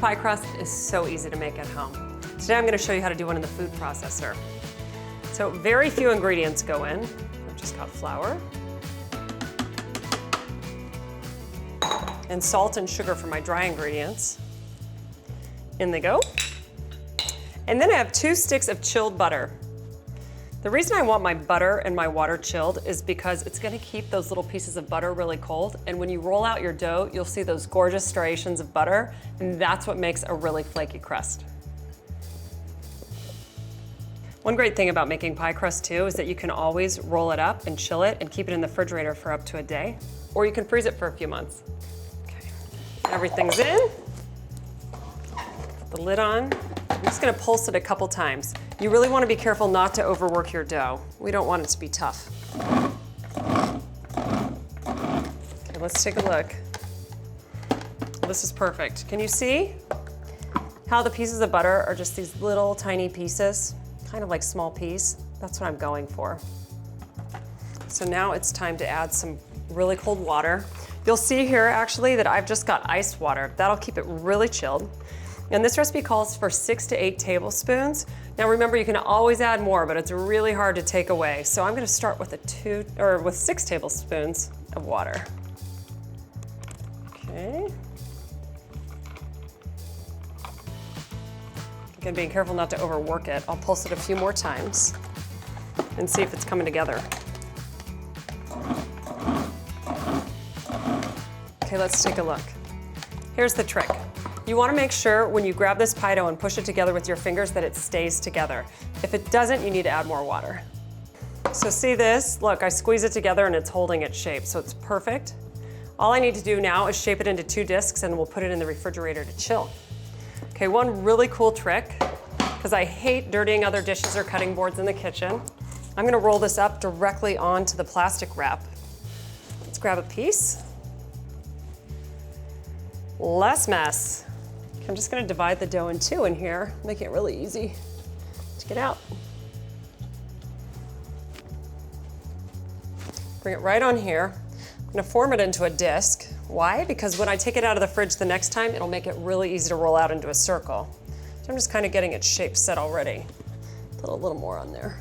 pie crust is so easy to make at home. Today I'm going to show you how to do one in the food processor. So very few ingredients go in. I've just got flour and salt and sugar for my dry ingredients. In they go. And then I have 2 sticks of chilled butter. The reason I want my butter and my water chilled is because it's going to keep those little pieces of butter really cold, and when you roll out your dough, you'll see those gorgeous striations of butter, and that's what makes a really flaky crust. One great thing about making pie crust too is that you can always roll it up and chill it and keep it in the refrigerator for up to a day, or you can freeze it for a few months. Okay. Everything's in. Put the lid on. I'm just going to pulse it a couple times. You really want to be careful not to overwork your dough. We don't want it to be tough. Okay, let's take a look. This is perfect. Can you see how the pieces of butter are just these little tiny pieces, kind of like small peas? That's what I'm going for. So now it's time to add some really cold water. You'll see here actually that I've just got ice water. That'll keep it really chilled. And this recipe calls for 6 to 8 tablespoons. Now remember, you can always add more, but it's really hard to take away. So I'm gonna start with 6 tablespoons of water. Okay. Again, being careful not to overwork it. I'll pulse it a few more times and see if it's coming together. Okay, let's take a look. Here's the trick. You want to make sure when you grab this pie dough and push it together with your fingers that it stays together. If it doesn't, you need to add more water. So see this? Look, I squeeze it together and it's holding its shape, so it's perfect. All I need to do now is shape it into 2 discs and we'll put it in the refrigerator to chill. Okay, one really cool trick, because I hate dirtying other dishes or cutting boards in the kitchen. I'm going to roll this up directly onto the plastic wrap. Let's grab a piece. Less mess. I'm just going to divide the dough in 2 in here, make it really easy to get out. Bring it right on here. I'm going to form it into a disc. Why? Because when I take it out of the fridge the next time, it'll make it really easy to roll out into a circle. So I'm just kind of getting its shape set already. Put a little more on there.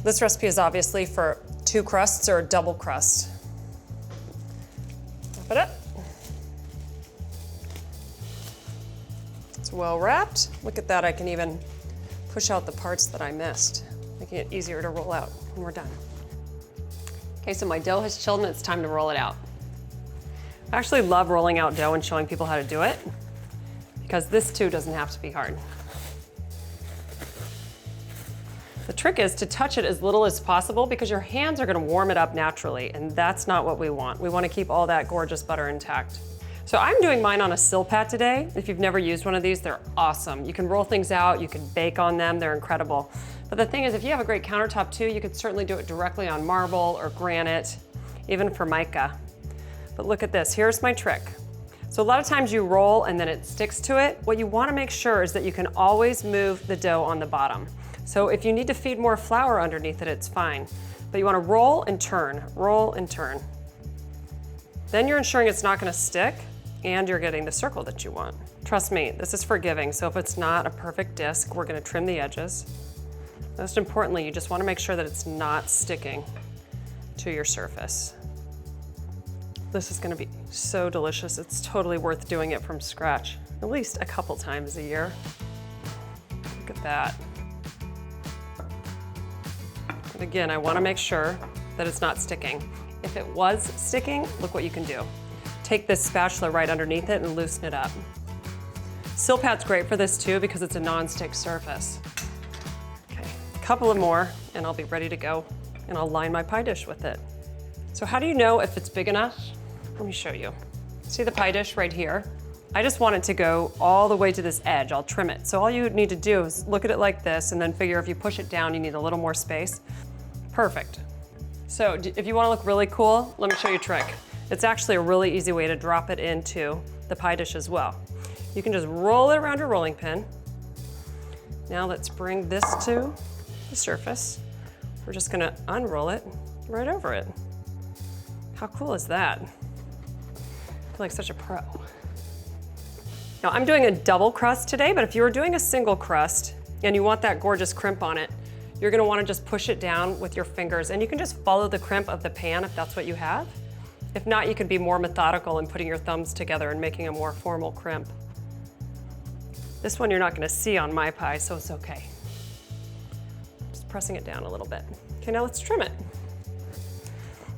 This recipe is obviously for 2 crusts or a double crust. Wrap it up. It's well wrapped. Look at that, I can even push out the parts that I missed, making it easier to roll out when we're done. Okay, so my dough has chilled and it's time to roll it out. I actually love rolling out dough and showing people how to do it, because this too doesn't have to be hard. The trick is to touch it as little as possible because your hands are going to warm it up naturally, and that's not what we want. We want to keep all that gorgeous butter intact. So I'm doing mine on a Silpat today. If you've never used one of these, they're awesome. You can roll things out, you can bake on them, they're incredible. But the thing is, if you have a great countertop too, you could certainly do it directly on marble or granite, even Formica. But look at this, here's my trick. So a lot of times you roll and then it sticks to it. What you want to make sure is that you can always move the dough on the bottom. So if you need to feed more flour underneath it, it's fine. But you want to roll and turn, roll and turn. Then you're ensuring it's not going to stick and you're getting the circle that you want. Trust me, this is forgiving. So if it's not a perfect disc, we're going to trim the edges. Most importantly, you just want to make sure that it's not sticking to your surface. This is going to be so delicious. It's totally worth doing it from scratch, at least a couple times a year. Look at that. But again, I want to make sure that it's not sticking. If it was sticking, look what you can do. Take this spatula right underneath it and loosen it up. Silpat's great for this too because it's a non-stick surface. Okay, a couple of more and I'll be ready to go, and I'll line my pie dish with it. So how do you know if it's big enough? Let me show you. See the pie dish right here? I just want it to go all the way to this edge. I'll trim it. So all you need to do is look at it like this and then figure if you push it down, you need a little more space. Perfect. So if you want to look really cool, let me show you a trick. It's actually a really easy way to drop it into the pie dish as well. You can just roll it around your rolling pin. Now let's bring this to the surface. We're just gonna unroll it right over it. How cool is that? feel like such a pro. Now I'm doing a double crust today, but if you were doing a single crust and you want that gorgeous crimp on it, you're gonna wanna just push it down with your fingers, and you can just follow the crimp of the pan if that's what you have. If not, you could be more methodical in putting your thumbs together and making a more formal crimp. This one you're not gonna see on my pie, so it's okay. Just pressing it down a little bit. Okay, now let's trim it.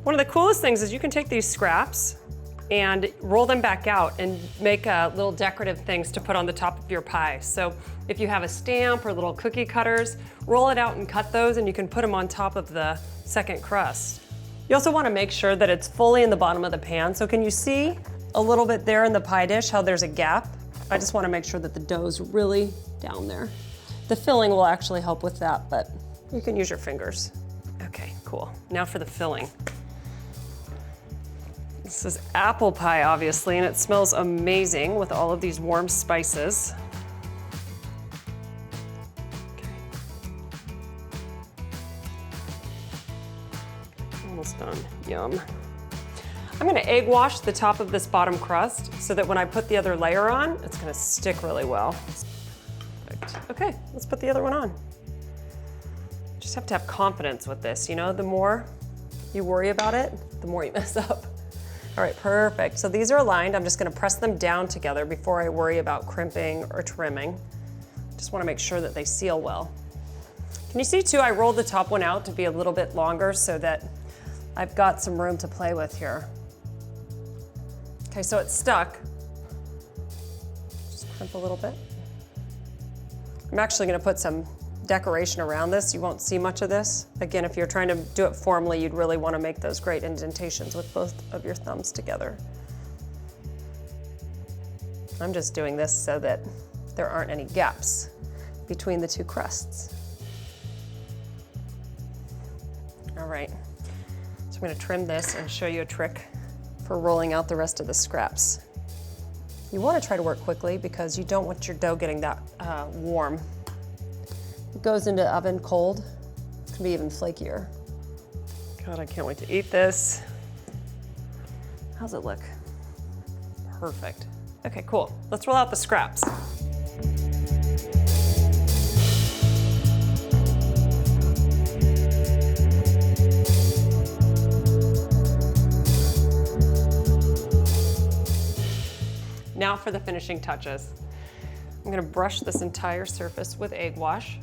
One of the coolest things is you can take these scraps and roll them back out and make little decorative things to put on the top of your pie. So if you have a stamp or little cookie cutters, roll it out and cut those, and you can put them on top of the second crust. You also want to make sure that it's fully in the bottom of the pan. So can you see a little bit there in the pie dish how there's a gap? I just want to make sure that the dough's really down there. The filling will actually help with that, but you can use your fingers. Okay, cool. Now for the filling. This is apple pie, obviously, and it smells amazing with all of these warm spices. Okay. Almost done. Yum. I'm gonna egg wash the top of this bottom crust so that when I put the other layer on, it's gonna stick really well. Perfect. Okay, let's put the other one on. Just have to have confidence with this, you know? The more you worry about it, the more you mess up. All right, perfect. So these are aligned. I'm just gonna press them down together before I worry about crimping or trimming. Just wanna make sure that they seal well. Can you see too, I rolled the top one out to be a little bit longer so that I've got some room to play with here. Okay, so it's stuck. Just crimp a little bit. I'm actually gonna put some decoration around this. You won't see much of this. Again, if you're trying to do it formally, you'd really want to make those great indentations with both of your thumbs together. I'm just doing this so that there aren't any gaps between the two crusts. All right, so I'm going to trim this and show you a trick for rolling out the rest of the scraps. You want to try to work quickly because you don't want your dough getting that warm. It goes into oven cold. It's gonna be even flakier. God, I can't wait to eat this. How's it look? Perfect. Okay, cool. Let's roll out the scraps. Now for the finishing touches. I'm gonna brush this entire surface with egg wash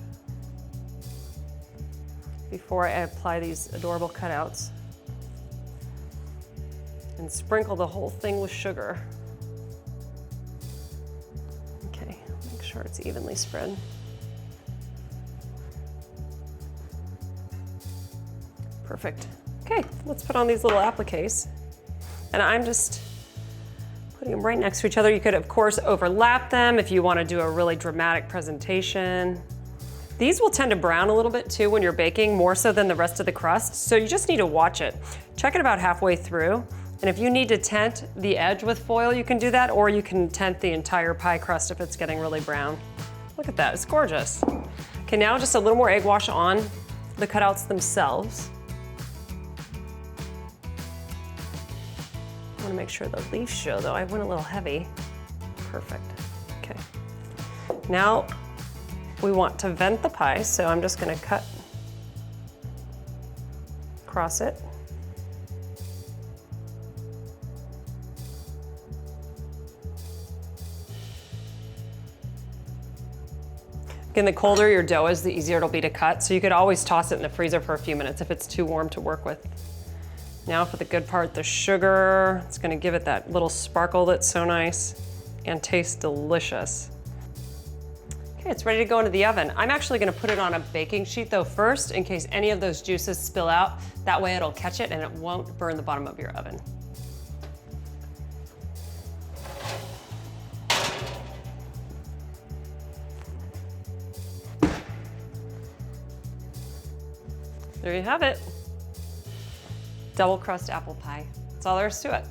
before I apply these adorable cutouts, and sprinkle the whole thing with sugar. Okay, make sure it's evenly spread. Perfect. Okay, let's put on these little appliques. And I'm just putting them right next to each other. You could, of course, overlap them if you want to do a really dramatic presentation. These will tend to brown a little bit too when you're baking, more so than the rest of the crust, so you just need to watch it. Check it about halfway through, and if you need to tent the edge with foil, you can do that, or you can tent the entire pie crust if it's getting really brown. Look at that, it's gorgeous. Okay, now just a little more egg wash on the cutouts themselves. I wanna make sure the leaves show though. I went a little heavy. Perfect, okay. Now, we want to vent the pie, so I'm just gonna cut across it. Again, the colder your dough is, the easier it'll be to cut, so you could always toss it in the freezer for a few minutes if it's too warm to work with. Now for the good part, the sugar. It's gonna give it that little sparkle that's so nice and tastes delicious. Okay, it's ready to go into the oven. I'm actually gonna put it on a baking sheet though first in case any of those juices spill out. That way it'll catch it and it won't burn the bottom of your oven. There you have it. Double crust apple pie. That's all there is to it.